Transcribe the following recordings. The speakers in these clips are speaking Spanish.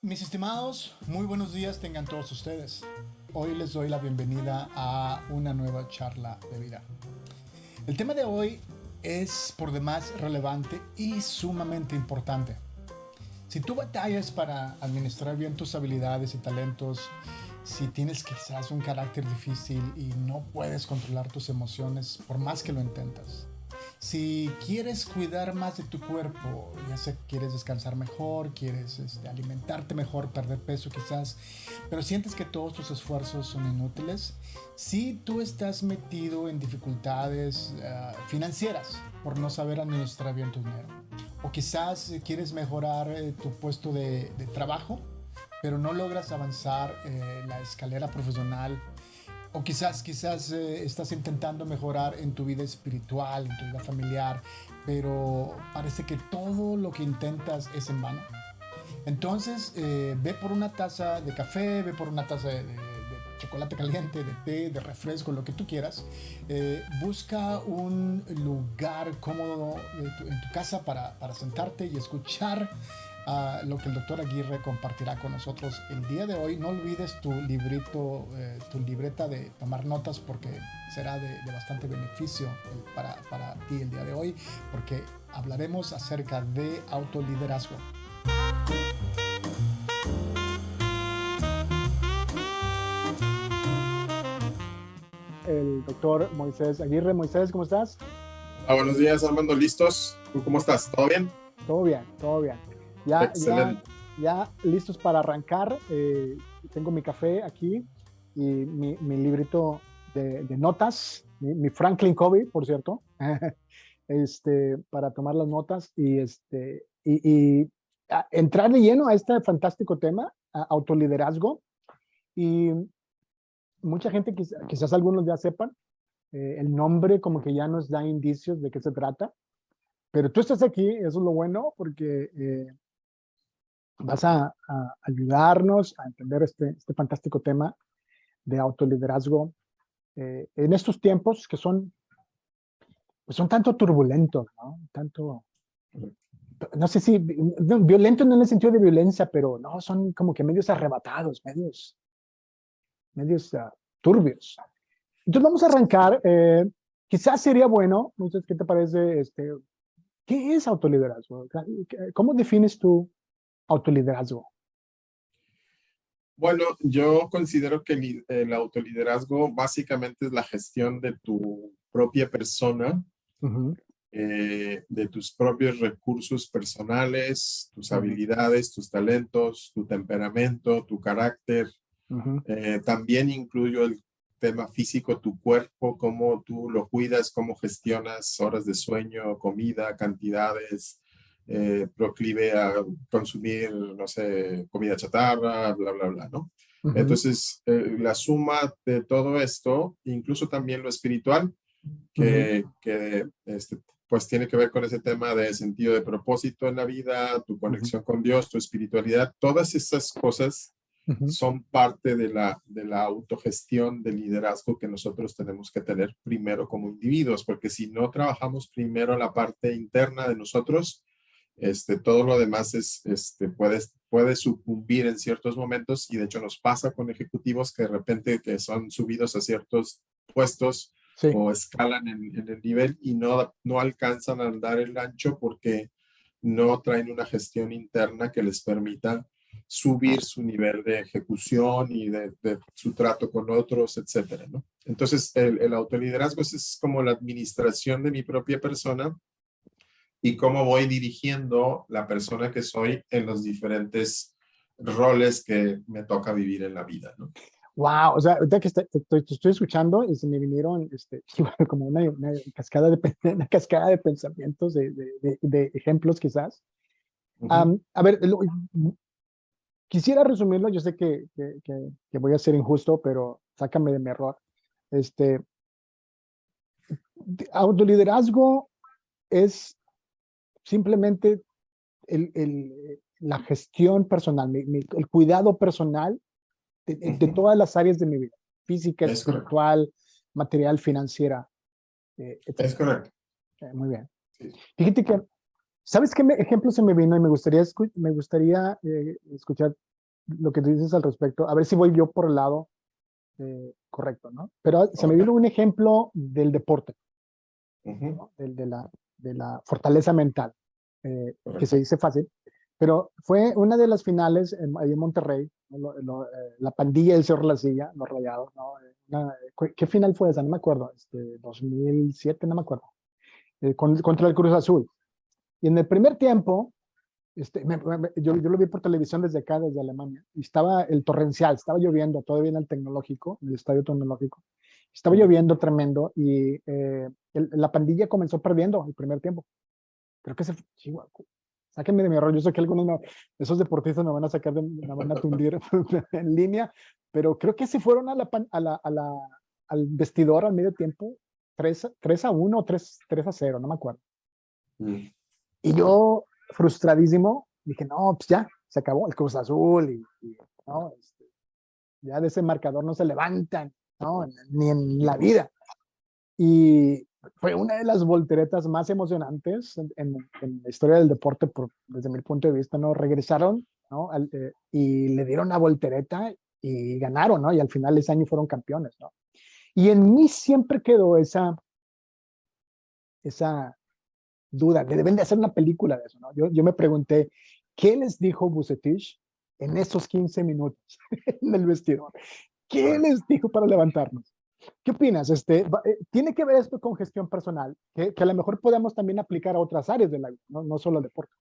Mis estimados, muy buenos días tengan todos ustedes. Hoy les doy la bienvenida a una nueva charla de vida. El tema de hoy es por demás relevante y sumamente importante. Si tú batallas para administrar bien tus habilidades y talentos, si tienes quizás un carácter difícil y no puedes controlar tus emociones por más que lo intentas, si quieres cuidar más de tu cuerpo, ya sea que quieres descansar mejor, quieres alimentarte mejor, perder peso quizás, pero sientes que todos tus esfuerzos son inútiles, si tú estás metido en dificultades financieras por no saber administrar bien tu dinero, o quizás quieres mejorar tu puesto de trabajo, pero no logras avanzar la escalera profesional, o quizás estás intentando mejorar en tu vida espiritual, en tu vida familiar, pero parece que todo lo que intentas es en vano. Entonces, ve por una taza de café, ve por una taza de chocolate caliente, de té, de refresco, lo que tú quieras. Busca un lugar cómodo en tu casa para sentarte y escuchar lo que el doctor Aguirre compartirá con nosotros el día de hoy. No olvides tu librito, tu libreta de tomar notas, porque será de bastante beneficio para ti el día de hoy, porque hablaremos acerca de autoliderazgo. El doctor Moisés Aguirre. Moisés, ¿cómo estás? Buenos días, Armando. ¿Listos? ¿Tú cómo estás? ¿Todo bien? Todo bien, todo bien. Ya, ya, Excelente. ya listos para arrancar. Tengo mi café aquí y mi librito de notas, mi Franklin Covey, por cierto, para tomar las notas y entrar de lleno a este fantástico tema, autoliderazgo. Y mucha gente, quizás algunos ya sepan, el nombre como que ya nos da indicios de qué se trata, pero tú estás aquí, eso es lo bueno, porque vas a ayudarnos a entender este fantástico tema de autoliderazgo en estos tiempos que son, pues son tanto turbulentos, ¿no? Tanto, no sé si violentos no en el sentido de violencia, pero no, son como que medios arrebatados, medios turbios. Entonces vamos a arrancar. Quizás sería bueno, no sé qué te parece, ¿qué es autoliderazgo? ¿Cómo defines tú autoliderazgo? Bueno, yo considero que el autoliderazgo básicamente es la gestión de tu propia persona, Ujú, de tus propios recursos personales, tus ujú, habilidades, tus talentos, tu temperamento, tu carácter. ujú, También incluyo el tema físico, tu cuerpo, cómo tú lo cuidas, cómo gestionas horas de sueño, comida, cantidades, proclive a consumir, no sé, comida chatarra, bla, bla, bla, ¿no? ujú, Entonces, la suma de todo esto, incluso también lo espiritual, ujú, que pues tiene que ver con ese tema de sentido de propósito en la vida, tu ujú, conexión con Dios, tu espiritualidad, todas esas cosas ujú. son parte de la autogestión del liderazgo que nosotros tenemos que tener primero como individuos, porque si no trabajamos primero la parte interna de nosotros, todo lo demás puede sucumbir en ciertos momentos, y de hecho nos pasa con ejecutivos que de repente que son subidos a ciertos puestos Sí. o escalan en el nivel y no alcanzan a dar el ancho porque no traen una gestión interna que les permita subir su nivel de ejecución y de su trato con otros, etcétera, ¿no? Entonces, el autoliderazgo es como la administración de mi propia persona y cómo voy dirigiendo la persona que soy en los diferentes roles que me toca vivir en la vida, ¿no? Wow, o sea, ahorita que te estoy escuchando y se me vinieron igual como cascada una cascada de pensamientos, de ejemplos quizás. Uh -huh. A ver, quisiera resumirlo, yo sé que voy a ser injusto, pero sácame de mi error. Este, Autoliderazgo es simplemente la gestión personal, el cuidado personal Uh de -huh. todas las áreas de mi vida, física, Es correcto. espiritual, material, financiera, Es etcétera. correcto. Muy bien. Sí. Fíjate que, ¿sabes qué ejemplo se me vino? Y me gustaría escuchar lo que tú dices al respecto, a ver si voy yo por el lado correcto, ¿no? Pero se me Ok. vino un ejemplo del deporte, Ujú, ¿no? De la fortaleza mental, que se correcto. dice fácil, pero fue una de las finales ahí en Monterrey, ¿no? La pandilla del Cerro La Silla, los Rayados, ¿no? ¿Qué final fue esa? No me acuerdo, 2007, no me acuerdo, contra el Cruz Azul. Y en el primer tiempo, yo lo vi por televisión desde acá, desde Alemania, y estaba el torrencial, estaba lloviendo todavía en el tecnológico, en el estadio tecnológico, estaba Ujú. lloviendo tremendo y la pandilla comenzó perdiendo el primer tiempo. Creo que Chihuahua, sáquenme de mi error, yo sé que algunos esos deportistas me van a sacar, me van a tundir en línea, pero creo que se fueron al vestidor al medio tiempo, 3-1 o 3-0, no me acuerdo. Mm. Y yo, frustradísimo, dije, no, pues ya, se acabó el Cruz Azul ¿no? Ya de ese marcador no se levantan, ¿no? Ni en la vida. Y fue una de las volteretas más emocionantes en la historia del deporte, desde mi punto de vista, ¿no? Regresaron, ¿no? Y le dieron la voltereta y ganaron, ¿no? Y al final ese año fueron campeones, ¿no? Y en mí siempre quedó esa duda, que deben de hacer una película de eso, ¿no? Yo me pregunté, ¿qué les dijo Bucetich en esos 15 minutos en el vestidor? ¿Qué Correcto. les dijo para levantarnos? ¿Qué opinas? ¿Tiene que ver esto con gestión personal? Que a lo mejor podamos también aplicar a otras áreas de la vida, no, no solo al deporte.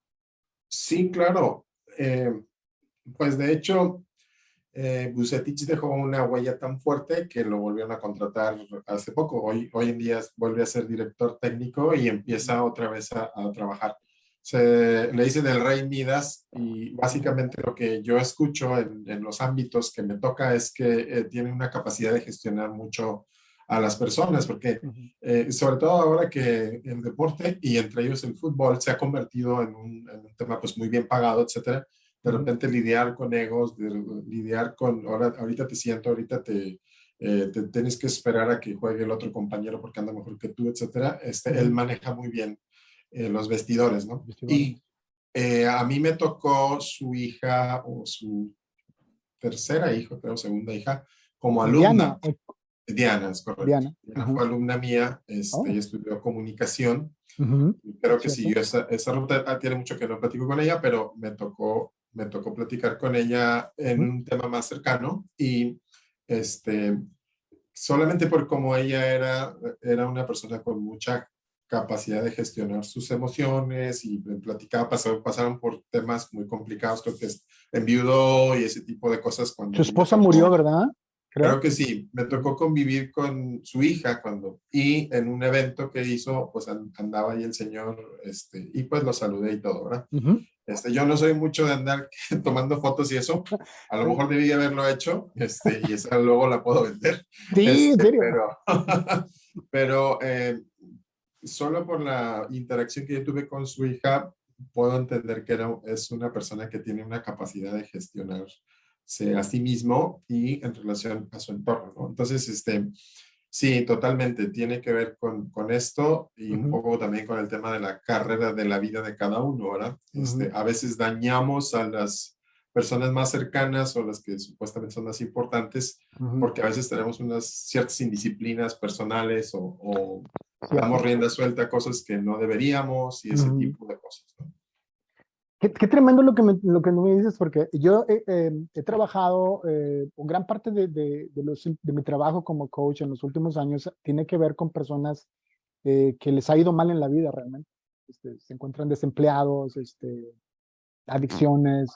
Sí, claro. Pues de hecho, Vucetich dejó una huella tan fuerte que lo volvieron a contratar hace poco. Hoy en día vuelve a ser director técnico y empieza otra vez a trabajar. Le dicen el Rey Midas y básicamente lo que yo escucho en los ámbitos que me toca es que tiene una capacidad de gestionar mucho a las personas, porque sobre todo ahora que el deporte y entre ellos el fútbol se ha convertido en un tema pues muy bien pagado, etcétera. De repente lidiar con egos, lidiar con, ahorita te siento, ahorita te tienes que esperar a que juegue el otro compañero porque anda mejor que tú, etcétera. Él maneja muy bien los vestidores, ¿no? Y a mí me tocó su hija o su tercera hija, creo, segunda hija, como Diana, alumna. Diana, es correcto. Diana. Diana fue alumna mía, Oh, ella estudió comunicación. Creo que cierto. siguió esa ruta. Tiene mucho que no platico con ella, pero me tocó platicar con ella en un tema más cercano y este, solamente por cómo ella era una persona con mucha capacidad de gestionar sus emociones y platicaba, pasaron por temas muy complicados, creo que enviudó y ese tipo de cosas cuando Su a mí me esposa murió, tocó. ¿verdad? Creo Creo. que sí, me tocó convivir con su hija y en un evento que hizo, pues andaba ahí el señor, y pues lo saludé y todo, ¿verdad? Yo no soy mucho de andar tomando fotos y eso, a lo mejor debí haberlo hecho, y esa luego la puedo vender, Sí, en serio. pero, pero solo por la interacción que yo tuve con su hija, puedo entender que es una persona que tiene una capacidad de gestionarse a sí mismo y en relación a su entorno, ¿no? Entonces, sí, totalmente, tiene que ver con esto y un poco también con el tema de la carrera de la vida de cada uno, ¿verdad? A veces dañamos a las personas más cercanas o las que supuestamente son más importantes porque a veces tenemos unas ciertas indisciplinas personales o damos Cierto. rienda suelta a cosas que no deberíamos y ese tipo de cosas, ¿no? Qué tremendo lo que me dices, porque yo he trabajado, gran parte de mi trabajo como coach en los últimos años tiene que ver con personas que les ha ido mal en la vida realmente. Se encuentran desempleados, adicciones,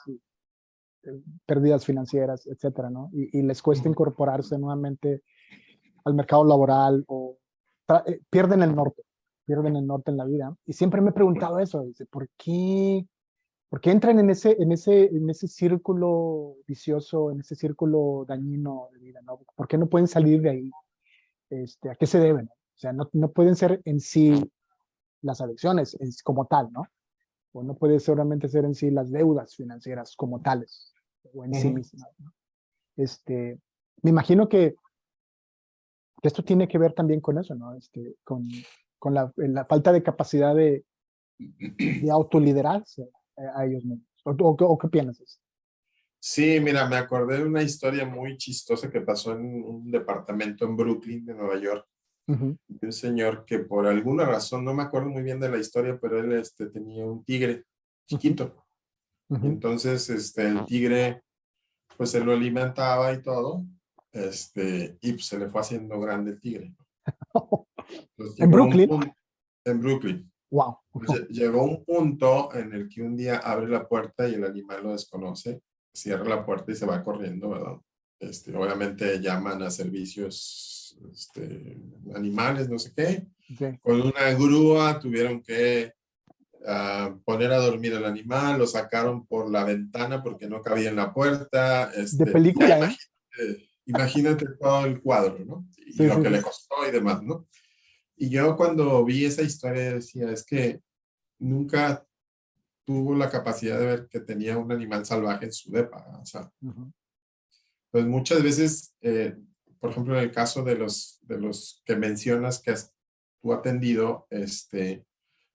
pérdidas financieras, etcétera, ¿no? Y les cuesta Ujú. incorporarse nuevamente al mercado laboral o pierden el norte en la vida. Y siempre me he preguntado eso, dice, ¿por qué entran en ese círculo vicioso, en ese círculo dañino de vida, ¿no? ¿Por qué no pueden salir de ahí? ¿A qué se deben? O sea, no pueden ser en sí las adicciones como tal, ¿no? O no puede solamente ser en sí las deudas financieras como tales, o en sí Ujú. mismas, ¿no? Me imagino que esto tiene que ver también con eso, ¿no? Con la falta de capacidad de autoliderarse a ellos mismos. ¿O qué piensas? Sí, mira, me acordé de una historia muy chistosa que pasó en un departamento en Brooklyn, de Nueva York, Ujú, de un señor que por alguna razón, no me acuerdo muy bien de la historia, pero él tenía un tigre ujú, chiquito. Y ujú. entonces el tigre, pues se lo alimentaba y todo, y pues se le fue haciendo grande el tigre. Entonces En llegó a un Brooklyn. punto en Brooklyn. Wow. Llegó un punto en el que un día abre la puerta y el animal lo desconoce, cierra la puerta y se va corriendo, ¿verdad? Obviamente llaman a servicios animales, no sé qué. Sí. Con una grúa tuvieron que poner a dormir al animal, lo sacaron por la ventana porque no cabía en la puerta. De Ya película, ¿eh? imagínate todo el cuadro, ¿no? Y Sí, lo sí, que sí. le costó y demás, ¿no? Y yo cuando vi esa historia decía, es que nunca tuvo la capacidad de ver que tenía un animal salvaje en su depa. O sea, Ujú, pues muchas veces, por ejemplo, en el caso de los que mencionas que has tú atendido,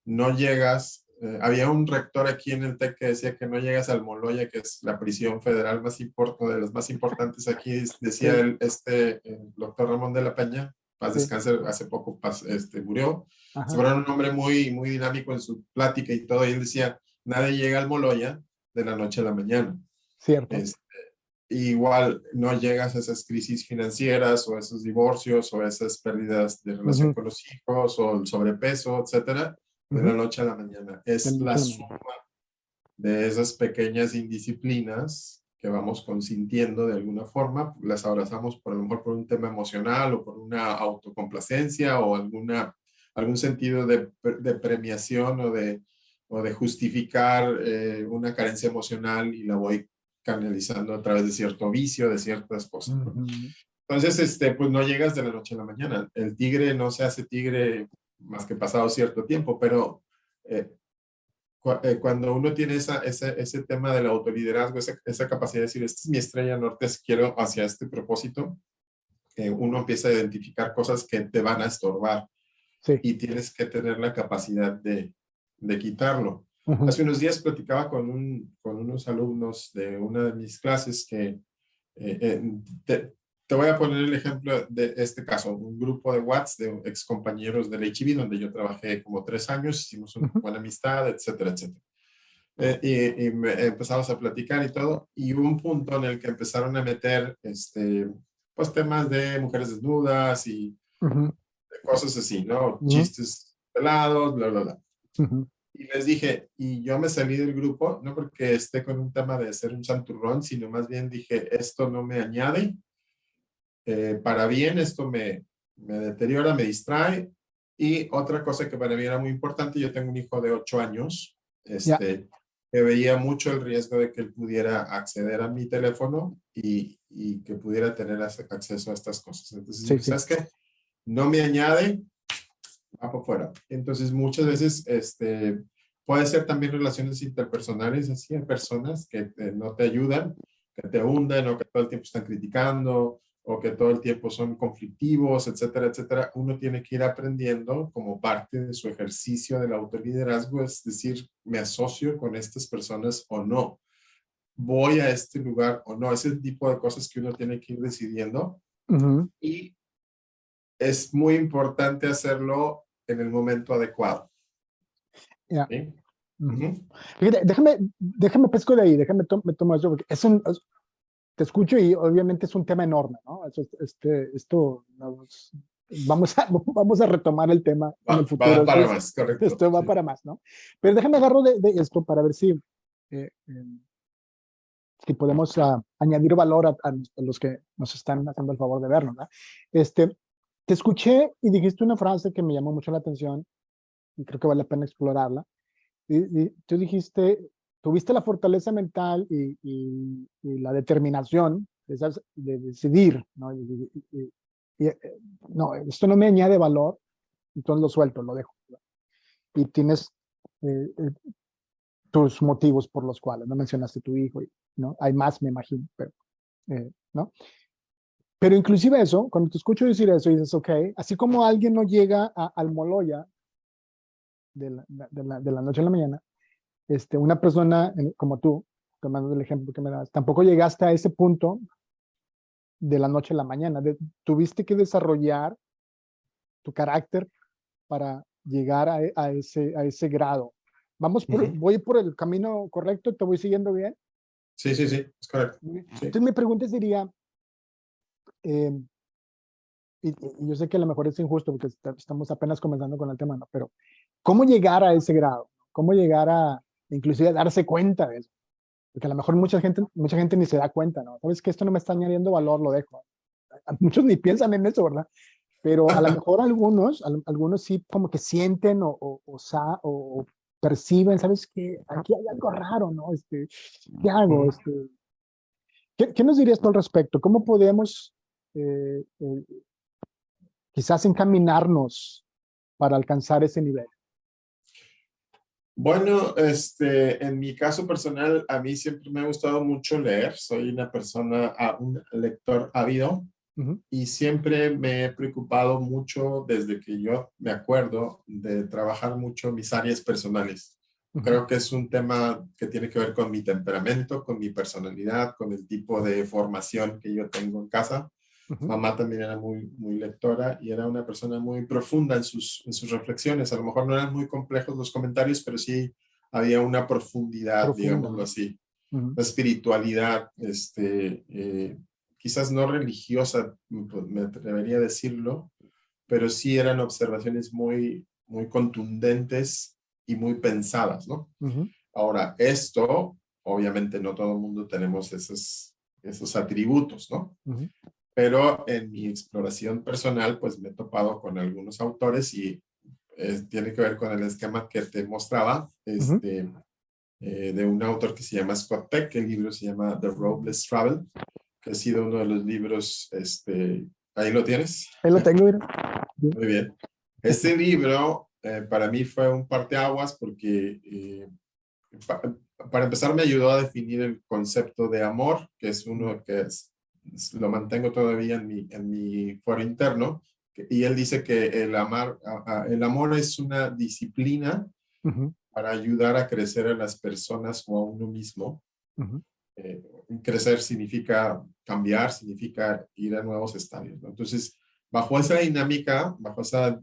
no llegas, había un rector aquí en el TEC que decía que no llegas al Moloya, que es la prisión federal más importante, de las más importantes aquí, decía sí, el doctor Ramón de la Peña, paz sí. descanse, hace poco murió, se Ajá. fueron un hombre muy, muy dinámico en su plática y todo, y él decía, nadie llega al Moloya de la noche a la mañana. Cierto. Es, igual no llegas a esas crisis financieras o esos divorcios o esas pérdidas de relación Ujú, con los hijos o el sobrepeso, etcétera, de la ujú. noche a la mañana. De la Es noche la a la mañana. suma de esas pequeñas indisciplinas que vamos consintiendo de alguna forma, las abrazamos por a lo mejor por un tema emocional o por una autocomplacencia o algún sentido de premiación o de justificar una carencia emocional y la voy canalizando a través de cierto vicio, de ciertas cosas, ¿no? Ujú. Entonces, pues no llegas de la noche a la mañana. El tigre no se hace tigre más que pasado cierto tiempo, pero eh, cuando uno tiene ese tema del autoliderazgo, esa capacidad de decir, esta es mi estrella norte, quiero hacia este propósito, uno empieza a identificar cosas que te van a estorbar Sí. y tienes que tener la capacidad de quitarlo. Ujú, Hace unos días platicaba con unos alumnos de una de mis clases que eh, eh, te, te voy a poner el ejemplo de este caso, un grupo de WhatsApp de ex compañeros del HIV, donde yo trabajé como 3 años, hicimos una ujú, buena amistad, etcétera, etcétera. Empezamos a platicar y todo, y hubo un punto en el que empezaron a meter, pues temas de mujeres desnudas y ujú, cosas así, ¿no? ujú, Chistes pelados, bla, bla, bla. ujú. Y les dije, y yo me salí del grupo, no porque esté con un tema de ser un santurrón, sino más bien dije, esto no me añade, para bien, esto me deteriora, me distrae. Y otra cosa que para mí era muy importante, yo tengo un hijo de 8 años, Ya. que veía mucho el riesgo de que él pudiera acceder a mi teléfono y que pudiera tener acceso a estas cosas. Entonces Sí, dije, sí. ¿sabes qué? No me añade, va para afuera. Entonces muchas veces, puede ser también relaciones interpersonales, así, hay personas que no te ayudan, que te hunden o que todo el tiempo están criticando o que todo el tiempo son conflictivos, etcétera, etcétera. Uno tiene que ir aprendiendo como parte de su ejercicio del autoliderazgo, es decir, me asocio con estas personas o no, voy a este lugar o no, ese tipo de cosas que uno tiene que ir decidiendo Ujú, y es muy importante hacerlo en el momento adecuado. ya. ¿Sí? Ujú. Ujú. Fíjate, déjame pesco de ahí, me tomo eso, porque te escucho y obviamente es un tema enorme, ¿no? Esto vamos a retomar el tema en el Va futuro. para más, correcto. Esto va Sí. para más, ¿no? Pero déjame agarro de esto para ver eh, eh, si podemos añadir valor a los que nos están haciendo el favor de vernos, ¿no? Te escuché y dijiste una frase que me llamó mucho la atención y creo que vale la pena explorarla. Y tú dijiste, tuviste la fortaleza mental y la determinación de decidir, ¿no? No, esto no me añade valor, entonces lo suelto, lo dejo. Y tienes eh, eh, tus motivos por los cuales, no mencionaste tu hijo, ¿no? Hay más, me imagino, pero, ¿no? Pero inclusive eso, cuando te escucho decir eso, dices, ok, así como alguien no llega al Moloya de la noche a la mañana, una persona como tú, tomando el ejemplo que me das, tampoco llegaste a ese punto de la noche a la mañana. Tuviste que desarrollar tu carácter para llegar a ese grado. Voy por el camino correcto, ¿te voy siguiendo bien? Sí, es correcto. Sí. Entonces mi pregunta sería, eh, y yo sé que a lo mejor es injusto porque estamos apenas comenzando con el tema, ¿no? Pero ¿cómo llegar a ese grado? ¿Cómo llegar a inclusive darse cuenta de eso? Porque a lo mejor mucha gente ni se da cuenta, ¿no? Sabes que esto no me está añadiendo valor, lo dejo. Muchos ni piensan en eso, ¿verdad? Pero a lo mejor algunos sí como que sienten o perciben, ¿sabes qué? Aquí hay algo raro, ¿no? ¿Qué hago? ¿Qué nos dirías tú al respecto? ¿Cómo podemos quizás encaminarnos para alcanzar ese nivel? Bueno, en mi caso personal, a mí siempre me ha gustado mucho leer. Soy una persona, un lector ávido. Y siempre me he preocupado mucho desde que yo me acuerdo de trabajar mucho mis áreas personales. Creo que es un tema que tiene que ver con mi temperamento, con mi personalidad, con el tipo de formación que yo tengo en casa. Mamá también era muy lectora y era una persona muy profunda en sus reflexiones. A lo mejor no eran muy complejos los comentarios, pero sí había una profundidad, digámoslo así. La espiritualidad, quizás no religiosa, me atrevería a decirlo, pero sí eran observaciones muy contundentes y muy pensadas, ¿no? Ahora, esto, obviamente no todo el mundo tenemos esos atributos, ¿no? Pero en mi exploración personal, pues me he topado con algunos autores y tiene que ver con el esquema que te mostraba, de un autor que se llama Scott Peck. El libro se llama The Roadless Travel, que ha sido uno de los libros, ¿ahí lo tienes? Ahí lo tengo, mira. Muy bien. Este libro para mí fue un parteaguas porque para empezar me ayudó a definir el concepto de amor, que es uno que lo mantengo todavía en mi fuero interno, y él dice que el amor es una disciplina para ayudar a crecer a las personas o a uno mismo. Crecer significa cambiar, significa ir a nuevos estadios, ¿no? Entonces, bajo esa dinámica, bajo esa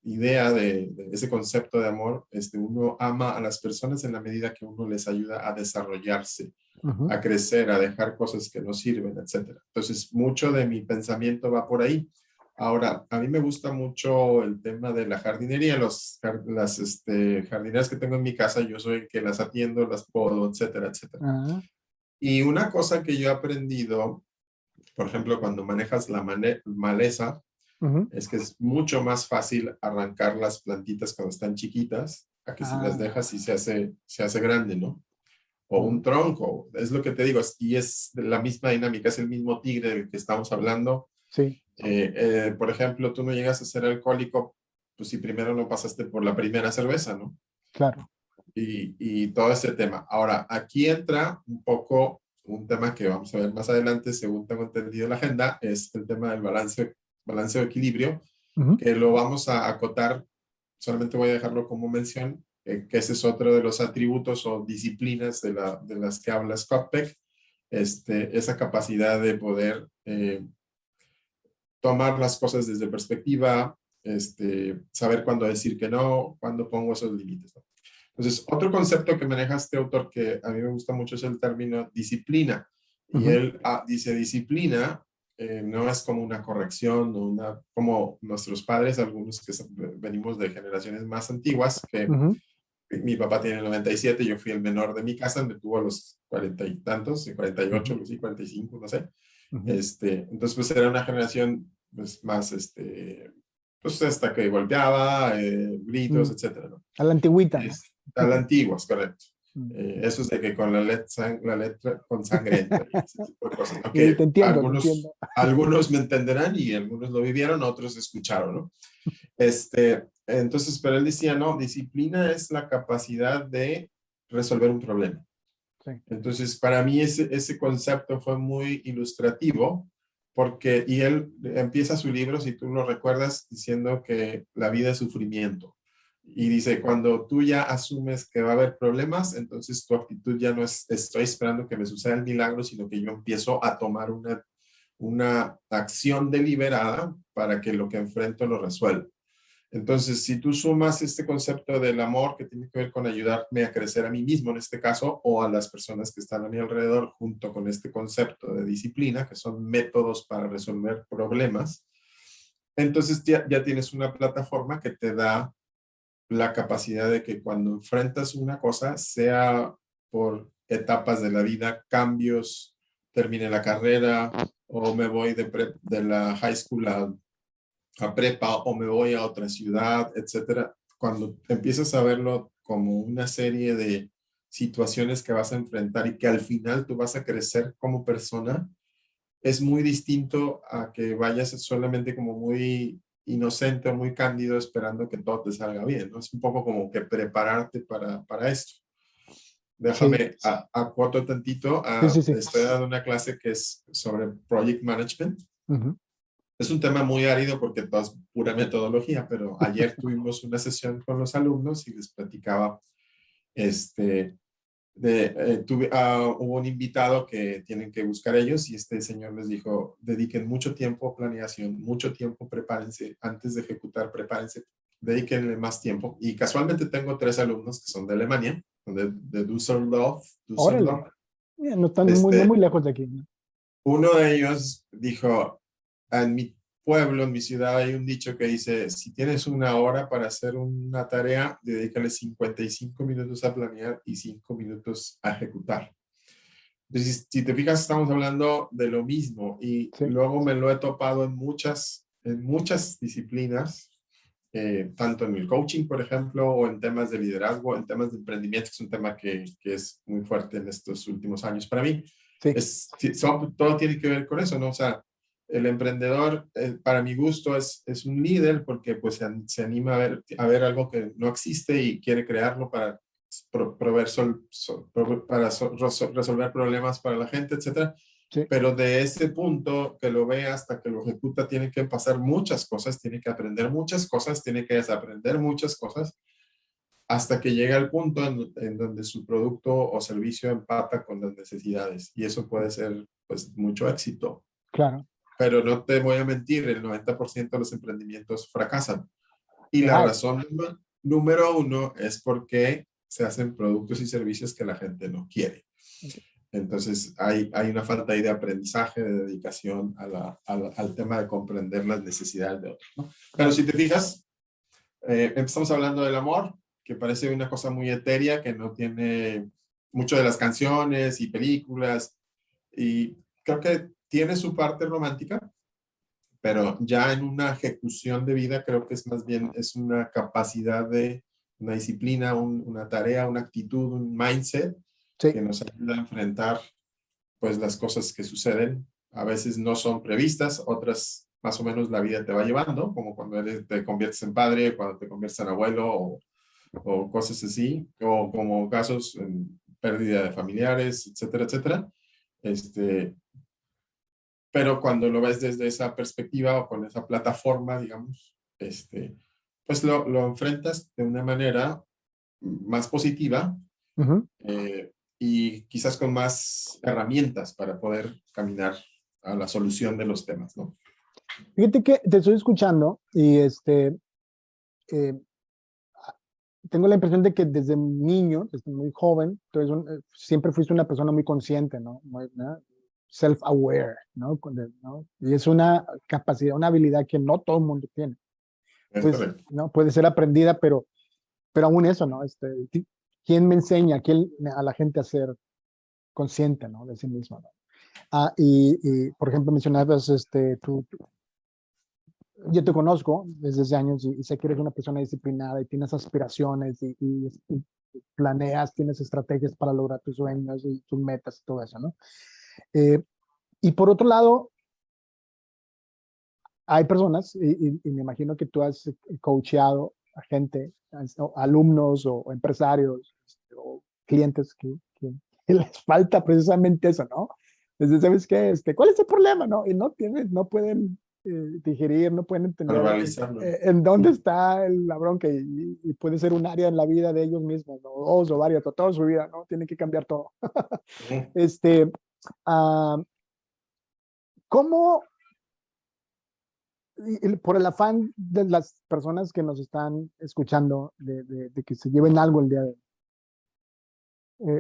idea de ese concepto de amor, uno ama a las personas en la medida que uno les ayuda a desarrollarse, a crecer, a dejar cosas que no sirven, etc. Entonces, mucho de mi pensamiento va por ahí. Ahora, a mí me gusta mucho el tema de la jardinería. Las jardineras que tengo en mi casa, yo soy el que las atiendo, las podo, etcétera, etcétera. Y una cosa que yo he aprendido, por ejemplo, cuando manejas la maleza, es que es mucho más fácil arrancar las plantitas cuando están chiquitas, a que si las dejas y se hace grande, ¿no? O un tronco, es lo que te digo, y es la misma dinámica, es el mismo tigre del que estamos hablando. Sí. Por ejemplo, tú no llegas a ser alcohólico, pues si primero no pasaste por la primera cerveza, ¿no? Claro. Y todo ese tema. Ahora, aquí entra un poco un tema que vamos a ver más adelante, según tengo entendido la agenda, es el tema del balance o equilibrio, que lo vamos a acotar, solamente voy a dejarlo como mención, que ese es otro de los atributos o disciplinas de las que habla Scott Peck, esa capacidad de poder tomar las cosas desde perspectiva, saber cuándo decir que no, cuándo pongo esos límites, ¿no? Entonces, otro concepto que maneja este autor que a mí me gusta mucho es el término disciplina. Y él dice disciplina no es como una corrección, como nuestros padres, algunos que venimos de generaciones más antiguas, que mi papá tiene 97, yo fui el menor de mi casa, me tuvo a los 40 y tantos, 48, 45, no sé. Entonces, pues era una generación pues, más, pues hasta que golpeaba, gritos, etcétera, ¿no? A la antigüita, ¿no? A la antigua, es correcto. Eso es de que con la letra con sangre entra y ese tipo de cosas, ¿no? Que te entiendo, algunos, te entiendo. algunos me entenderán y algunos lo vivieron, otros escucharon, ¿no? Entonces, pero él decía, no, disciplina es la capacidad de resolver un problema. Sí. Entonces, para mí ese concepto fue muy ilustrativo porque, y él empieza su libro, si tú lo recuerdas, diciendo que la vida es sufrimiento. Y dice, cuando tú ya asumes que va a haber problemas, entonces tu actitud ya no es, estoy esperando que me suceda el milagro, sino que yo empiezo a tomar una acción deliberada para que lo que enfrento lo resuelva. Entonces, si tú sumas este concepto del amor que tiene que ver con ayudarme a crecer a mí mismo en este caso, o a las personas que están a mi alrededor, junto con este concepto de disciplina, que son métodos para resolver problemas, entonces ya tienes una plataforma que te da la capacidad de que cuando enfrentas una cosa, sea por etapas de la vida, cambios, termine la carrera, o me voy de la high school a prepa, o me voy a otra ciudad, etcétera. Cuando empiezas a verlo como una serie de situaciones que vas a enfrentar y que al final tú vas a crecer como persona, es muy distinto a que vayas solamente como muy inocente o muy cándido esperando que todo te salga bien, ¿no? Es un poco como que prepararte para esto. Sí, Déjame acoto tantito. sí, sí, sí. Estoy dando una clase que es sobre Project Management. Ujú. Es un tema muy árido porque todo es pura metodología, pero ayer tuvimos una sesión con los alumnos y les platicaba este, hubo un invitado que tienen que buscar ellos y este señor les dijo, dediquen mucho tiempo a planeación, mucho tiempo, prepárense, antes de ejecutar, prepárense, dedíquenle más tiempo. Y casualmente tengo 3 alumnos que son de Alemania, de Düsseldorf, Órale. Düsseldorf. No están no Este, muy lejos de aquí, ¿no? Uno de ellos dijo, en mi pueblo, en mi ciudad, hay un dicho que dice, si tienes una hora para hacer una tarea, dedícale 55 minutos a planear y 5 minutos a ejecutar. Entonces, si te fijas, estamos hablando de lo mismo y Sí, luego me lo he topado en muchas disciplinas, tanto en el coaching, por ejemplo, o en temas de liderazgo, en temas de emprendimiento, que es un tema que es muy fuerte en estos últimos años para mí. sí, Todo tiene que ver con eso, ¿no? O sea, el emprendedor, para mi gusto, es un líder porque pues se anima a ver algo que no existe y quiere crearlo para resolver problemas para la gente, etcétera. sí, Pero de ese punto que lo ve hasta que lo ejecuta, tiene que pasar muchas cosas, tiene que aprender muchas cosas, tiene que desaprender muchas cosas, hasta que llega al punto en donde su producto o servicio empata con las necesidades. Y eso puede ser, pues, mucho éxito. claro. Pero no te voy a mentir, el 90% de los emprendimientos fracasan. Y la Ay, razón número uno es porque se hacen productos y servicios que la gente no quiere. Entonces, hay una falta ahí de aprendizaje, de dedicación al tema de comprender las necesidades de otros, ¿no? Pero si te fijas, empezamos hablando del amor, que parece una cosa muy etérea, que no tiene mucho de las canciones y películas, y creo que tiene su parte romántica, pero ya en una ejecución de vida creo que es más bien es una capacidad de una disciplina, una tarea, una actitud, un mindset sí, que nos ayuda a enfrentar pues las cosas que suceden. A veces no son previstas, otras más o menos la vida te va llevando, como cuando te conviertes en padre, cuando te conviertes en abuelo o cosas así, o como casos en pérdida de familiares, etcétera, etcétera. Este, pero cuando lo ves desde esa perspectiva o con esa plataforma, digamos, pues lo enfrentas de una manera más positiva, ujú. y quizás con más herramientas para poder caminar a la solución de los temas, ¿no? Fíjate que te estoy escuchando y eh, tengo la impresión de que desde niño, desde muy joven, siempre fuiste una persona muy consciente, ¿no? ¿No? Self-aware, ¿no? ¿No? Y es una capacidad, una habilidad que no todo el mundo tiene. Es Pues, correcto. ¿no? Puede ser aprendida, pero aún eso, ¿no? ¿Quién me enseña a la gente a ser consciente, ¿no? De sí misma, ¿no? Por ejemplo, mencionabas, yo te conozco desde hace años y sé que eres una persona disciplinada y tienes aspiraciones y planeas, tienes estrategias para lograr tus sueños y tus metas y todo eso, ¿no? Eh, y por otro lado, hay personas, y me imagino que tú has coacheado a gente, alumnos o empresarios o clientes que les falta precisamente eso, ¿no? Entonces, ¿sabes qué? ¿Cuál es el problema? ¿No? Y no pueden digerir, no pueden entender Verbalizarlo. en dónde está la bronca y puede ser un área en la vida de ellos mismos, ¿no? Dos o varias, o toda su vida, ¿no? Tienen que cambiar todo. Ujú. Este, ah, ¿Cómo, por el afán de las personas que nos están escuchando, de que se lleven algo el día de hoy?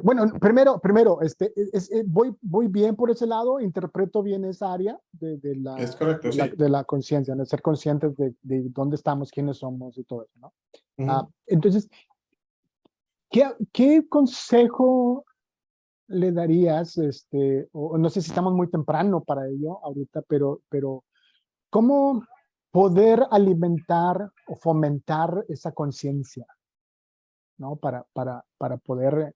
Bueno, primero, voy bien por ese lado, interpreto bien esa área Es correcto, sí. de la conciencia, de ser conscientes de dónde estamos, quiénes somos y todo eso, ¿no? Ujú. Entonces, ¿qué consejo le darías, o no sé si estamos muy temprano para ello ahorita, pero ¿cómo poder alimentar o fomentar esa conciencia, ¿no? Para poder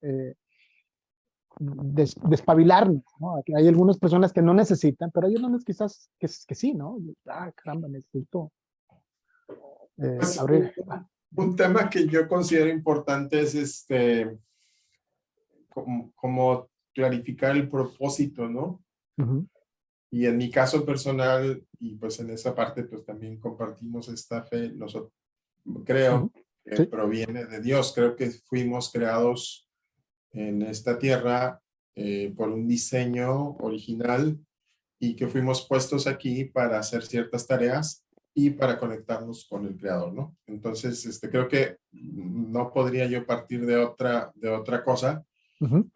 despabilarnos, ¿no? Aquí hay algunas personas que no necesitan, pero hay algunas quizás que sí, ¿no? Caramba, necesito Pues abrir. un tema que yo considero importante es como clarificar el propósito, ¿no? Ujú, Y en mi caso personal, y pues en esa parte, pues también compartimos esta fe, nosotros ujú, creo que sí. proviene de Dios. Creo que fuimos creados en esta tierra por un diseño original y que fuimos puestos aquí para hacer ciertas tareas y para conectarnos con el creador, ¿no? Entonces, creo que no podría yo partir de otra cosa, Ujú,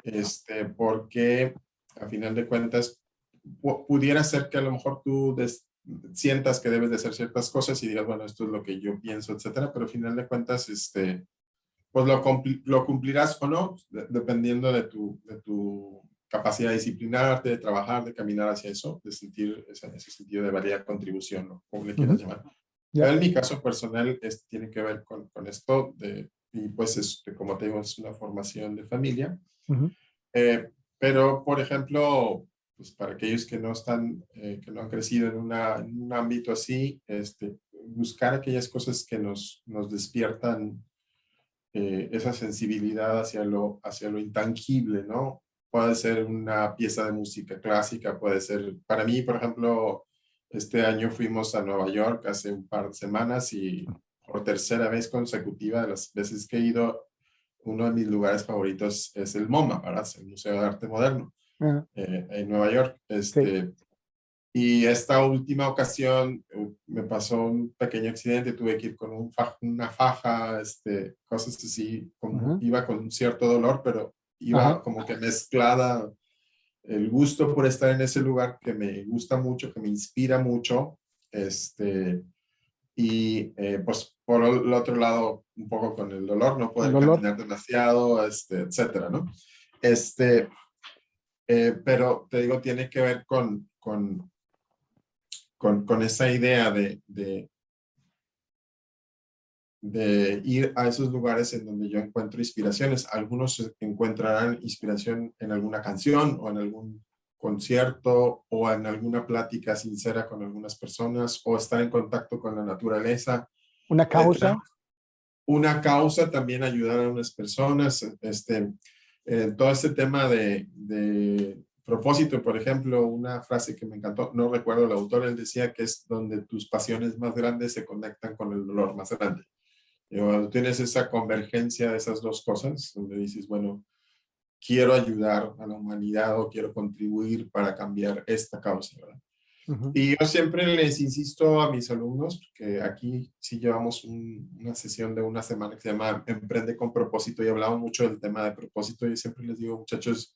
porque a final de cuentas pudiera ser que a lo mejor tú sientas que debes de hacer ciertas cosas y digas, bueno, esto es lo que yo pienso, etcétera, pero a final de cuentas, pues lo cumplirás o no, dependiendo de tu capacidad de disciplinarte, de trabajar, de caminar hacia eso, de sentir ese sentido de valía contribución, ¿no? Como le quieras ujú, llamar. ya. Pero en mi caso personal, tiene que ver con esto, y pues como te digo, es una formación de familia. Ujú, Pero, por ejemplo, pues para aquellos que no están, que no han crecido en un ámbito así, buscar aquellas cosas que nos despiertan esa sensibilidad hacia lo intangible, ¿no? Puede ser una pieza de música clásica, puede ser, para mí, por ejemplo, este año fuimos a Nueva York hace un par de semanas y por tercera vez consecutiva de las veces que he ido, uno de mis lugares favoritos es el MoMA, ¿verdad? Es el Museo de Arte Moderno ah, en Nueva York. sí. Y esta última ocasión me pasó un pequeño accidente, tuve que ir con una faja, cosas así, Ujú, iba con un cierto dolor, pero ajá. iba como que mezclada el gusto por estar en ese lugar que me gusta mucho, que me inspira mucho, y pues por el otro lado, un poco con el dolor, no El poder dolor. caminar demasiado, etcétera, ¿no? Pero te digo, tiene que ver con esa idea de ir a esos lugares en donde yo encuentro inspiraciones. Algunos encontrarán inspiración en alguna canción o en algún concierto o en alguna plática sincera con algunas personas o estar en contacto con la naturaleza. Una Tener causa. una causa, también ayudar a unas personas, todo este tema de propósito, por ejemplo, una frase que me encantó, no recuerdo el autor, él decía que es donde tus pasiones más grandes se conectan con el dolor más grande. Y cuando tienes esa convergencia de esas dos cosas, donde dices, bueno, quiero ayudar a la humanidad o quiero contribuir para cambiar esta causa, ¿verdad? Ujú, Y yo siempre les insisto a mis alumnos, que aquí sí llevamos una sesión de una semana que se llama Emprende con propósito y hablamos mucho del tema de propósito. Y siempre les digo, muchachos,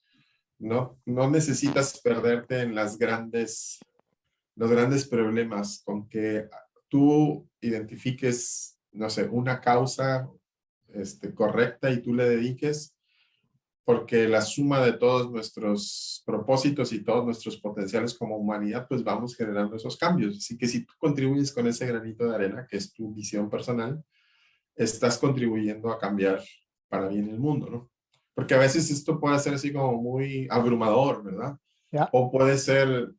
no necesitas perderte en los grandes problemas, con que tú identifiques, no sé, una causa correcta y tú le dediques, porque la suma de todos nuestros propósitos y todos nuestros potenciales como humanidad, pues vamos generando esos cambios. Así que si tú contribuyes con ese granito de arena, que es tu visión personal, estás contribuyendo a cambiar para bien el mundo, ¿no? Porque a veces esto puede ser así como muy abrumador, ¿verdad? ya. O puede ser,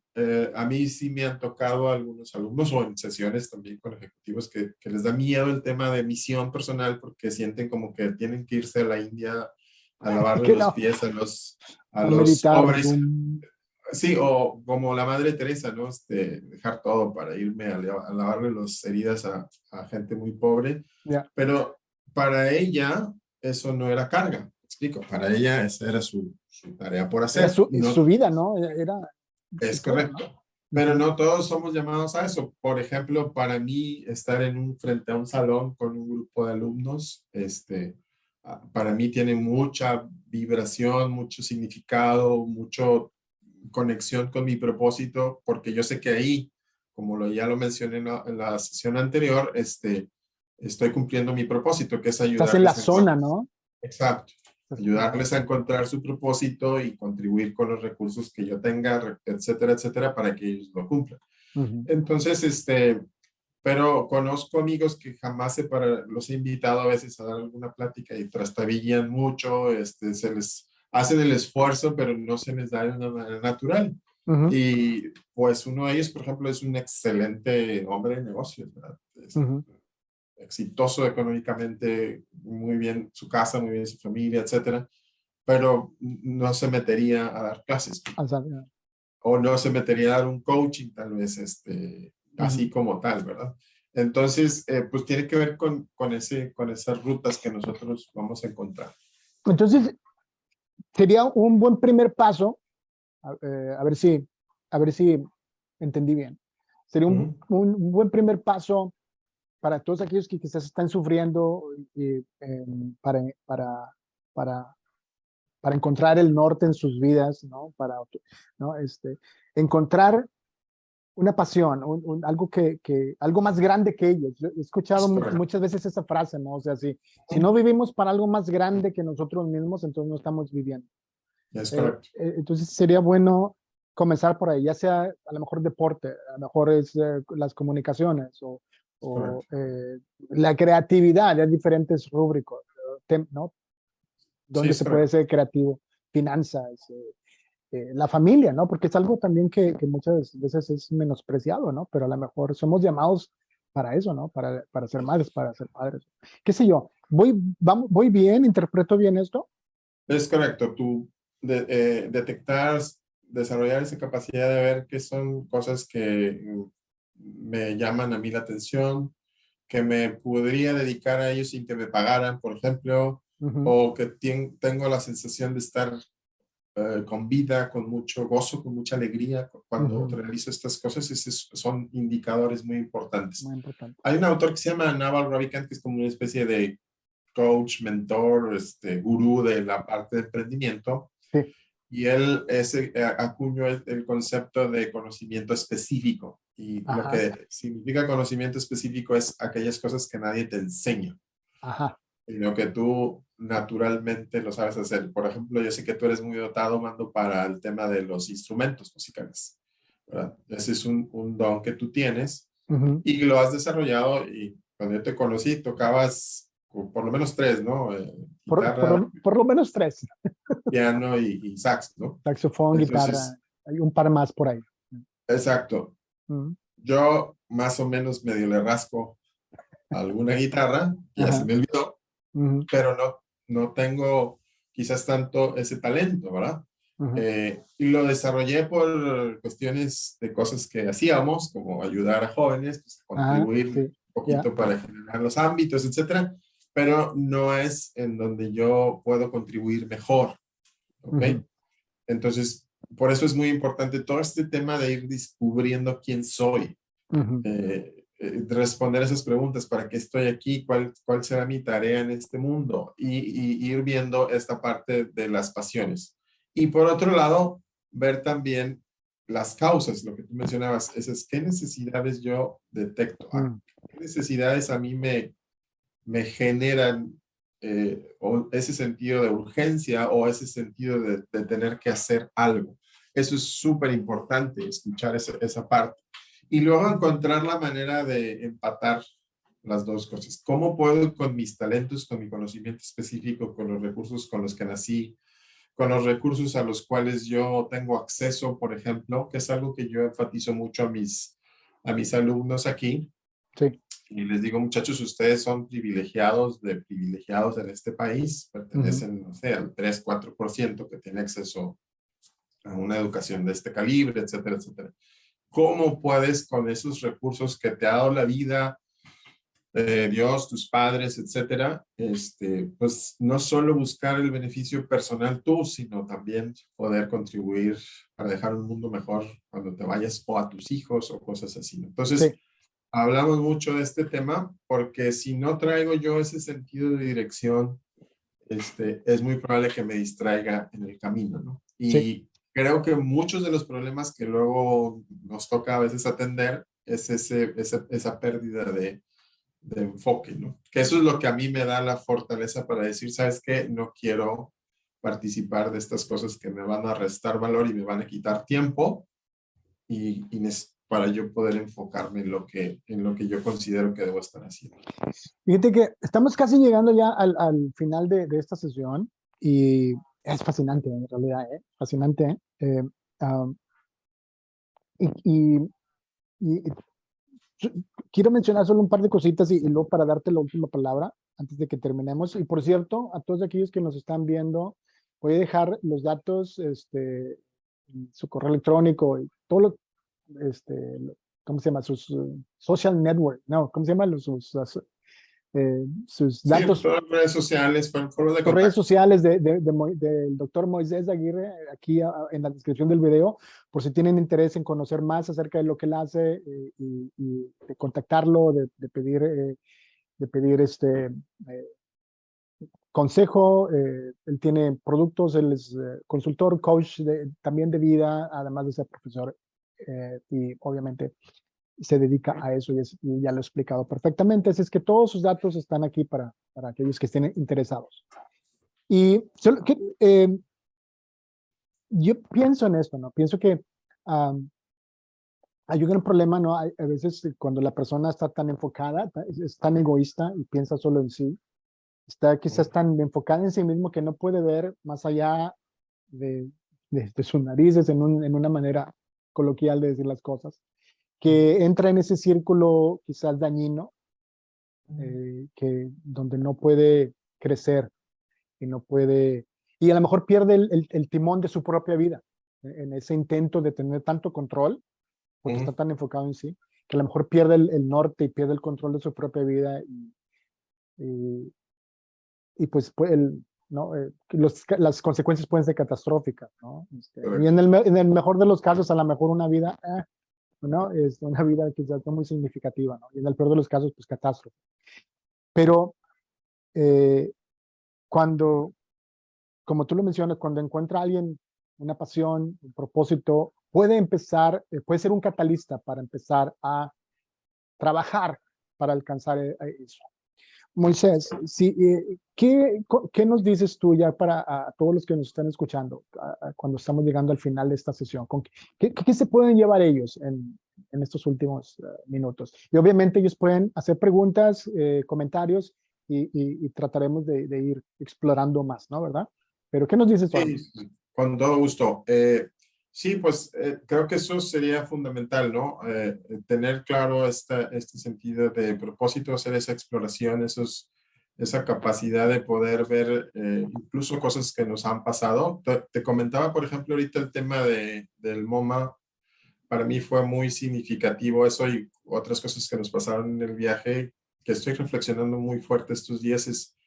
a mí sí me han tocado algunos alumnos o en sesiones también con ejecutivos que les da miedo el tema de misión personal porque sienten como que tienen que irse a la India a lavarle Que los no, pies a los, a a los meditar. pobres, Sí, o como la Madre Teresa, ¿no? Dejar todo para irme a lavarle las heridas a gente muy pobre. Ya. Pero para ella eso no era carga. ¿Me explico? Para ella esa era su tarea por Era hacer. su No, vida, ¿no? Era es todo, ¿no? correcto. Pero Ujú. no todos somos llamados a eso. Por ejemplo, para mí estar frente a un salón con un grupo de alumnos, para mí tiene mucha vibración, mucho significado, mucho conexión con mi propósito, porque yo sé que ahí, como ya lo mencioné en la sesión anterior, estoy cumpliendo mi propósito, que es Estás en la ayudarles a zona, encontrar. ¿no? Exacto. Ajá. Ayudarles a encontrar su propósito y contribuir con los recursos que yo tenga, etcétera, etcétera, para que ellos lo cumplan. Ujú. Entonces, pero conozco amigos que jamás los he invitado a veces a dar alguna plática y trastabillan mucho, se les hacen el esfuerzo, pero no se les da de una manera natural. Ujú. Y pues uno de ellos, por ejemplo, es un excelente hombre de negocios, ¿verdad? Es Ujú. exitoso económicamente, muy bien su casa, muy bien su familia, etcétera, pero no se metería a dar clases O sea, ya. o no se metería a dar un coaching tal vez, Ujú. así como tal, ¿verdad? Entonces, pues tiene que ver con esas rutas que nosotros vamos a encontrar. Entonces, sería un buen primer paso, a ver a ver si entendí bien. Sería Ujú. un buen primer paso para todos aquellos que quizás están sufriendo para, para, para, para encontrar el norte en sus vidas, ¿no? ¿no? Encontrar una pasión, algo algo más grande que ellos. Yo he escuchado Es correcto. muchas veces esa frase, ¿no? O sea, si no vivimos para algo más grande que nosotros mismos, entonces no estamos viviendo. Es correcto. Entonces sería bueno comenzar por ahí, ya sea a lo mejor deporte, a lo mejor es las comunicaciones Es o correcto. la creatividad de diferentes rúbricos, ¿no? Sí, Donde es se puede correcto. ser creativo, finanzas, la familia, ¿no? Porque es algo también que muchas veces es menospreciado, ¿no? Pero a lo mejor somos llamados para eso, ¿no? Para ser madres, para ser padres. ¿Qué sé yo? Voy bien, interpreto bien esto. Es correcto. Tú detectar, desarrollar esa capacidad de ver qué son cosas que me llaman a mí la atención, que me podría dedicar a ellos sin que me pagaran, por ejemplo, Ujú. o que tengo la sensación de estar con vida, con mucho gozo, con mucha alegría cuando Ujú. realizo estas cosas. Esos son indicadores muy Muy importantes. importante. Hay un autor que se llama Naval Ravikant, que es como una especie de coach, mentor, gurú de la parte de emprendimiento. Sí. Y él acuñó el concepto de conocimiento específico. Y lo Ajá. que significa conocimiento específico es aquellas cosas que nadie te enseña, Ajá. sino que tú naturalmente lo sabes hacer. Por ejemplo, yo sé que tú eres muy dotado, Mando, para el tema de los instrumentos musicales, ¿verdad? Ese es un don que tú tienes Ujú. y lo has desarrollado. Y cuando yo te conocí, tocabas por lo menos tres, ¿no? Guitarra, Por lo menos tres. piano y sax, ¿no? Saxofón, guitarra, Entonces, hay un par más por ahí. exacto. Ujú. Yo más o menos medio le rasco a alguna guitarra, que ya se Ajá. me olvidó, Ujú. pero no tengo quizás tanto ese talento, ¿verdad? Ujú. Y lo desarrollé por cuestiones de cosas que hacíamos, como ayudar a jóvenes, pues, a Ajá. contribuir un Sí. Ya. poquito para generar los ámbitos, etcétera, pero no es en donde yo puedo contribuir mejor, ¿ok? Ujú. Entonces, por eso es muy importante todo este tema de ir descubriendo quién soy, Ujú. responder esas preguntas, ¿para qué estoy aquí? ¿Cuál será mi tarea en este mundo? Y ir viendo esta parte de las pasiones. Y por otro lado, ver también las causas, lo que tú mencionabas, esas, ¿qué necesidades yo detecto? Ujú. ¿Qué necesidades a mí me generan o ese sentido de urgencia o ese sentido de tener que hacer algo? Eso es súper importante, escuchar esa parte. Y luego encontrar la manera de empatar las dos cosas. ¿Cómo puedo con mis talentos, con mi conocimiento específico, con los recursos con los que nací, con los recursos a los cuales yo tengo acceso, por ejemplo, que es algo que yo enfatizo mucho a mis alumnos aquí? Sí. Y les digo, muchachos, ustedes son privilegiados de privilegiados en este país, Ujú. pertenecen, no sé, al 3, 4% que tiene acceso a una educación de este calibre, etcétera, etcétera. ¿Cómo puedes con esos recursos que te ha dado la vida, Dios, tus padres, etcétera, pues no solo buscar el beneficio personal tú, sino también poder contribuir para dejar un mundo mejor cuando te vayas o a tus hijos o cosas así, ¿no? Entonces, Sí, hablamos mucho de este tema porque si no traigo yo ese sentido de dirección, es muy probable que me distraiga en el camino, ¿no? sí. Y creo que muchos de los problemas que luego nos toca a veces atender es esa pérdida de enfoque, ¿no? Que eso es lo que a mí me da la fortaleza para decir, ¿sabes qué? No quiero participar de estas cosas que me van a restar valor y me van a quitar tiempo para yo poder enfocarme en lo que yo considero que debo estar haciendo. Fíjate que estamos casi llegando ya al final de esta sesión y es fascinante en realidad, ¿eh? Fascinante, ¿eh? Um, y, y- y quiero mencionar solo un par de cositas y luego para darte la última palabra antes de que terminemos. Y por cierto, a todos aquellos que nos están viendo, voy a dejar los datos, su correo electrónico y todo lo, ¿cómo se llama? Sus social network, no, ¿cómo se llama? Sus Sí, datos, todas las redes sociales, foros de sus redes contacto. sociales del doctor Moisés Aguirre, aquí en la descripción del video, por si tienen interés en conocer más acerca de lo que él hace y de contactarlo, de pedir consejo. Él tiene productos, él es consultor, coach también de vida, además de ser profesor, y obviamente se dedica a eso y ya lo he explicado perfectamente. Así es que todos sus datos están aquí para aquellos que estén interesados. Y solo yo pienso en esto, ¿no? Pienso que hay un gran problema, ¿no? A veces cuando la persona está tan enfocada, es tan egoísta y piensa solo en sí, está quizás tan enfocada en sí mismo que no puede ver más allá de, de sus narices en una manera coloquial de decir las cosas, que entra en ese círculo quizás dañino, donde no puede crecer y no puede, y a lo mejor pierde el timón de su propia vida en ese intento de tener tanto control, porque está tan enfocado en sí, que a lo mejor pierde el norte y pierde el control de su propia vida y, y pues ¿no? Las consecuencias pueden ser catastróficas, ¿no? Y Correcto. en el mejor de los casos, a lo mejor una vida, ¿no? Es una vida quizás no muy significativa, ¿no? Y en el peor de los casos, pues catástrofe. Pero eh, cuando, como tú lo mencionas, cuando encuentra a alguien una pasión, un propósito, puede empezar, puede ser un catalista para empezar a trabajar para alcanzar eso. Moisés, sí, ¿qué nos dices tú ya para a todos los que nos están escuchando cuando estamos llegando al final de esta sesión? ¿Qué se pueden llevar ellos en estos últimos minutos? Y obviamente ellos pueden hacer preguntas, comentarios y trataremos de ir explorando más, ¿no? ¿Verdad? Pero ¿qué nos dices tú, Sí, Arnold? sí, con todo gusto. Sí, pues creo que eso sería fundamental, ¿no? Tener claro este sentido de propósito, hacer esa exploración, esa capacidad de poder ver incluso cosas que nos han pasado. Te comentaba, por ejemplo, ahorita el tema del MoMA. Para mí fue muy significativo eso y otras cosas que nos pasaron en el viaje, que estoy reflexionando muy fuerte estos días, es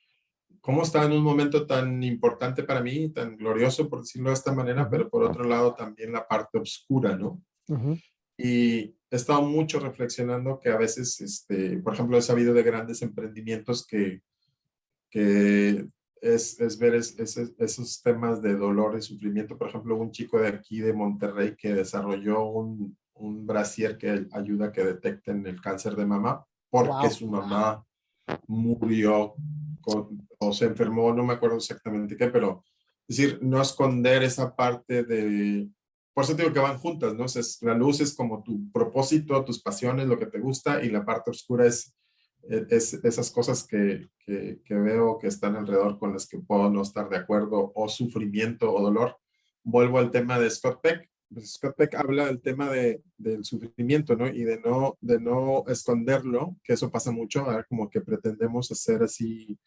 cómo estaba en un momento tan importante para mí, tan glorioso, por decirlo de esta manera, Ujú, pero por otro lado también la parte oscura, ¿no? ujú, Y he estado mucho reflexionando que a veces, por ejemplo, he sabido de grandes emprendimientos que es ver esos temas de dolor y sufrimiento. Por ejemplo, un chico de aquí de Monterrey que desarrolló un brasier que ayuda a que detecten el cáncer de mama porque wow. su mamá murió o se enfermó, no me acuerdo exactamente qué, pero es decir, no esconder esa parte de, por eso digo que van juntas, ¿no? O sea, la luz es como tu propósito, tus pasiones, lo que te gusta, y la parte oscura es esas cosas que veo que están alrededor con las que puedo no estar de acuerdo, o sufrimiento o dolor. Vuelvo al tema de Scott Peck. Pues Scott Peck habla del tema del sufrimiento, ¿no? Y de no esconderlo, que eso pasa mucho, ¿verdad? Como que pretendemos hacer así,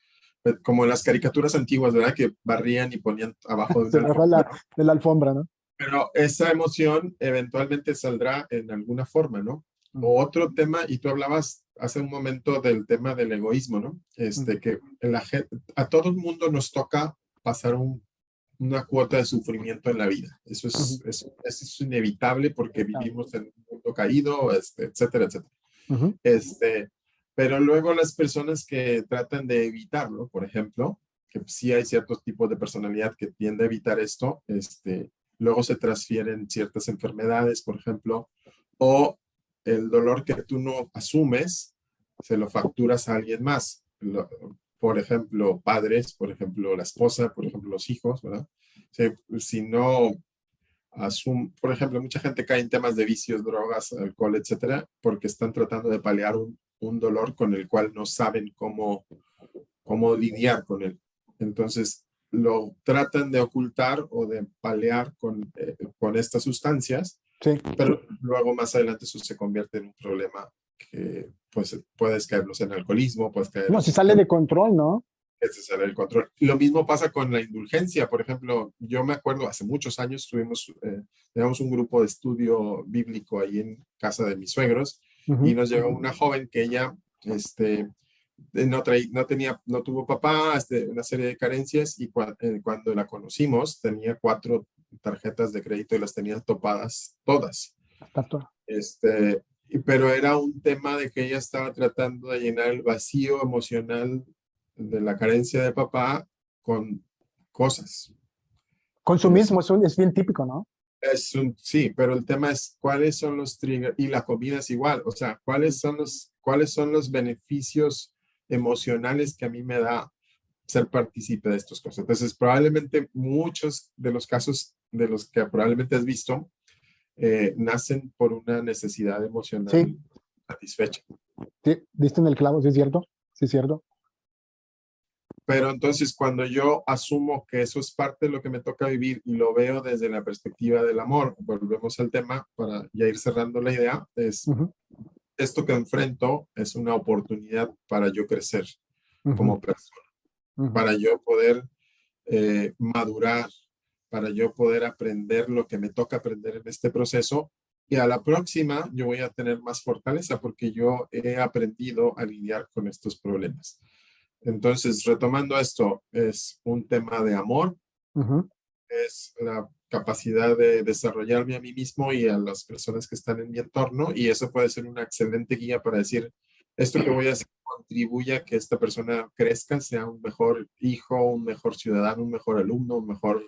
como en las caricaturas antiguas, ¿verdad? Que barrían y ponían abajo de Se una agarra alfombra, ¿no? de la alfombra, ¿no? Pero esa emoción eventualmente saldrá en alguna forma, ¿no? O otro tema, y tú hablabas hace un momento del tema del egoísmo, ¿no? Que a todo el mundo nos toca pasar una cuota de sufrimiento en la vida. Eso es inevitable porque vivimos en un mundo caído, etcétera, etcétera. Este, pero luego las personas que tratan de evitarlo, por ejemplo, que sí hay ciertos tipos de personalidad que tiende a evitar esto, luego se transfieren ciertas enfermedades, por ejemplo, o el dolor que tú no asumes, se lo facturas a alguien más. Por ejemplo, padres, por ejemplo, la esposa, por ejemplo, los hijos, ¿verdad? Si no por ejemplo, mucha gente cae en temas de vicios, drogas, alcohol, etcétera, porque están tratando de paliar un dolor con el cual no saben cómo lidiar con él. Entonces, lo tratan de ocultar o de paliar con estas sustancias, Sí. pero luego más adelante eso se convierte en un problema que pues puedes caernos en alcoholismo, puedes caer No, si sale de control, ¿no? ese sale el control. Lo mismo pasa con la indulgencia. Por ejemplo, yo me acuerdo hace muchos años teníamos un grupo de estudio bíblico ahí en casa de mis suegros y nos llegó una joven que ella no tuvo papá, una serie de carencias y cuando la conocimos tenía 4 tarjetas de crédito y las tenía topadas todas. Pero era un tema de que ella estaba tratando de llenar el vacío emocional de la carencia de papá con cosas. Consumismo es bien típico, ¿no? Sí, pero el tema es cuáles son los triggers, y la comida es igual, o sea, cuáles son los beneficios emocionales que a mí me da ser partícipe de estas cosas. Entonces, probablemente muchos de los casos de los que probablemente has visto nacen por una necesidad emocional satisfecha. Sí, diste en el clavo, sí es cierto, sí es cierto. Pero entonces cuando yo asumo que eso es parte de lo que me toca vivir y lo veo desde la perspectiva del amor, volvemos al tema para ya ir cerrando la idea, esto que enfrento es una oportunidad para yo crecer como persona, para yo poder madurar, para yo poder aprender lo que me toca aprender en este proceso. Y a la próxima yo voy a tener más fortaleza porque yo he aprendido a lidiar con estos problemas. Entonces, retomando esto, es un tema de amor, es la capacidad de desarrollarme a mí mismo y a las personas que están en mi entorno, y eso puede ser una excelente guía para decir, esto que voy a hacer contribuye a que esta persona crezca, sea un mejor hijo, un mejor ciudadano, un mejor alumno, un mejor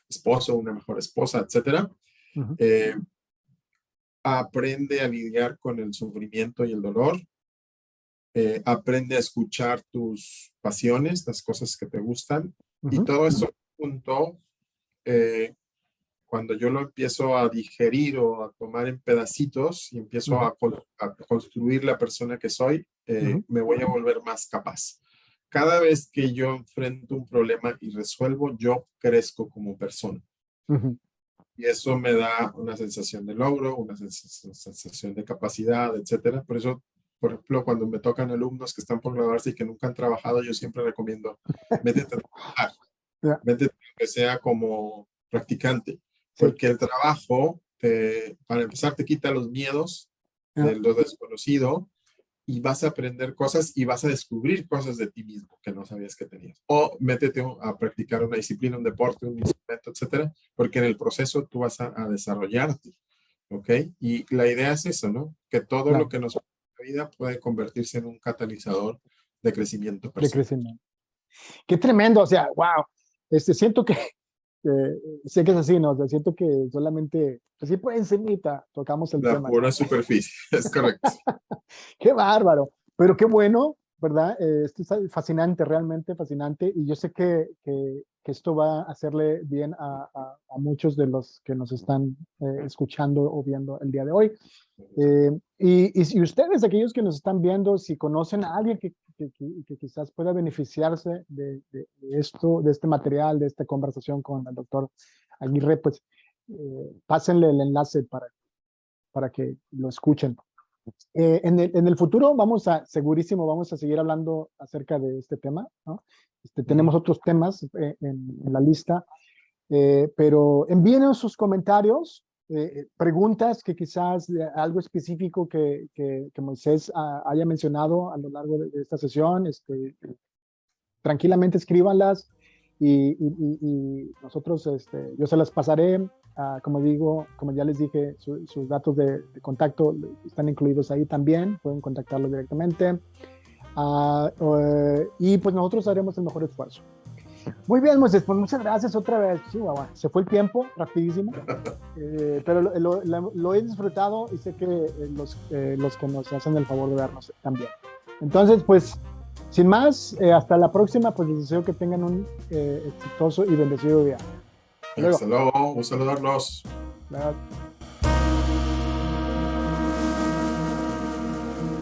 esposo, una mejor esposa, etcétera. Aprende a lidiar con el sufrimiento y el dolor. Aprende a escuchar tus pasiones, las cosas que te gustan, y todo eso junto, cuando yo lo empiezo a digerir o a tomar en pedacitos y empiezo a construir la persona que soy, me voy a volver más capaz. Cada vez que yo enfrento un problema y resuelvo, yo crezco como persona. Y eso me da una sensación de logro, una sensación de capacidad, etcétera. Por eso, por ejemplo, cuando me tocan alumnos que están por graduarse y que nunca han trabajado, yo siempre recomiendo, métete a trabajar, métete que sea como practicante, porque el trabajo, para empezar, te quita los miedos de lo desconocido y vas a aprender cosas y vas a descubrir cosas de ti mismo que no sabías que tenías. O métete a practicar una disciplina, un deporte, un instrumento, etcétera, porque en el proceso tú vas a desarrollarte, ¿ok? Y la idea es eso, ¿no? Que todo lo que nos pasa en la vida puede convertirse en un catalizador de crecimiento personal. De crecimiento. Qué tremendo, o sea, wow. Siento que sé que es así, ¿no? O sea, siento que solamente, así por encimita, tocamos el tema. La pura superficie, es correcto. Qué bárbaro, pero qué bueno, ¿verdad? Esto es fascinante, realmente fascinante, y yo sé que esto va a hacerle bien a muchos de los que nos están escuchando o viendo el día de hoy. Y ustedes, aquellos que nos están viendo, si conocen a alguien que quizás pueda beneficiarse de esto, de este material, de esta conversación con el doctor Aguirre, pues pásenle el enlace para que lo escuchen. En el futuro segurísimo vamos a seguir hablando acerca de este tema, ¿no? Tenemos otros temas en la lista, Pero envíenos sus comentarios, preguntas que quizás algo específico que Moisés haya mencionado a lo largo de esta sesión. Tranquilamente escríbanlas y nosotros, yo se las pasaré. Como digo, como ya les dije, sus datos de contacto están incluidos ahí también, pueden contactarlo directamente. Y pues nosotros haremos el mejor esfuerzo. Muy bien, Moisés, pues muchas gracias otra vez. Sí, guau, se fue el tiempo rapidísimo, pero lo he disfrutado y sé que los que nos hacen el favor de vernos también. Entonces, pues, sin más, hasta la próxima, pues les deseo que tengan un exitoso y bendecido día. Hasta luego, un saludo a los.